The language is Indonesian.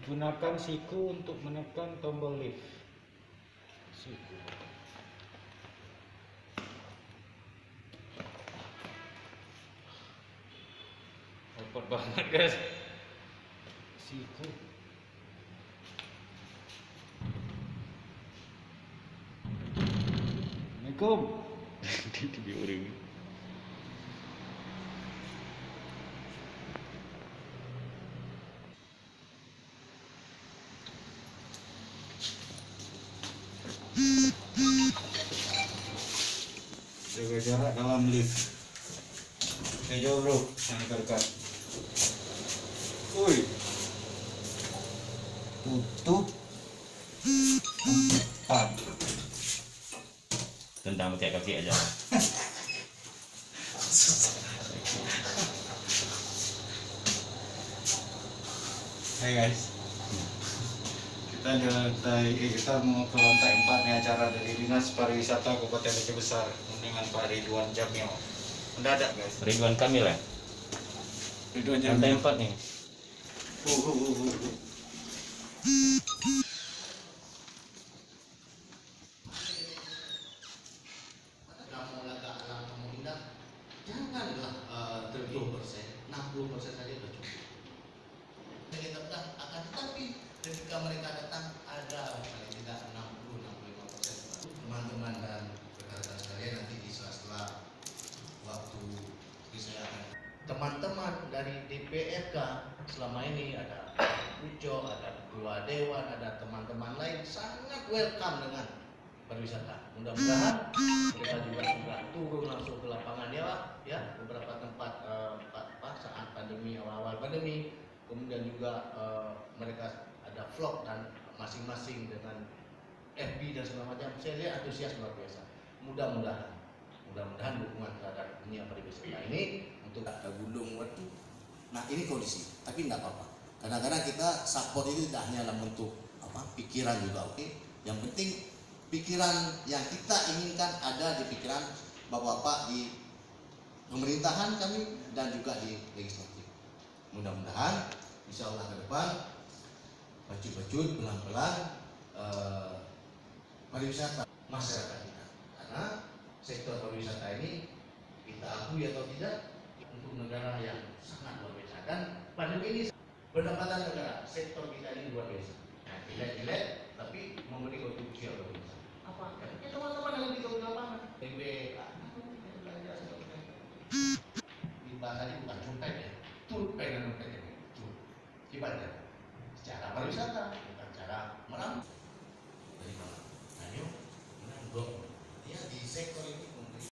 Gunakan siku untuk menekan tombol lift. Siku. Repot banget guys. Siku. Assalamualaikum. Di orang. Jaga jarak dalam lift. Jauh bro, yang dekat. Woi. Tutup. Empat. Tentang tiap kaki aja. Hai guys. Kita mau ke lantai 4 nih, acara dari Dinas Pariwisata Kabupaten Aceh Besar dengan Pak Ridwan Jamil. Mendadak guys. Ridwan Kamil ya? Ridwan Lantai Jamil. 4 nih. Janganlah 30%, 60% saja sudah cukup. Kita akan, tetapi ketika mereka datang ada paling tidak 60-65%. Teman-teman dan rekan-rekan sekalian, nanti di sela-sela waktu saya akan teman-teman dari DPRK selama ini ada Uco, ada Ketua Dewan, ada teman-teman lain sangat welcome dengan pariwisata. Mudah-mudahan mereka juga sudah turun langsung ke lapangan ya Pak, ya beberapa tempat saat pandemi, awal-awal pandemi, kemudian juga mereka ada vlog dan masing-masing dengan FB dan segala macam. Saya lihat antusias luar biasa. Mudah-mudahan dukungan terhadap dunia pariwisata ini untuk gunung waktu. Nah ini kondisi, tapi nggak apa-apa. Kadang-kadang kita support itu tidak hanya dalam bentuk pikiran juga, oke. Yang penting pikiran yang kita inginkan ada di pikiran Bapak-bapak di pemerintahan kami dan juga di legislatif. Mudah-mudahan insya Allah ke depan bacut-bacut pelan-pelan pariwisata masyarakat kita, karena sektor pariwisata ini kita akui atau tidak untuk negara yang sangat luar biasa, dan pandemi ini pendapatan negara sektor kita ini luar biasa. Nah, jelek-jelek tapi memberi kontribusi yang luar biasa. Apa? Ya teman-teman yang di lapangan BBK di bahasa ini bukan cukai ya, cukai dan cukai ya, ibadah secara pariwisata bukan cara meramu dari mana? Ayo, menang dong. Ya di sektor ini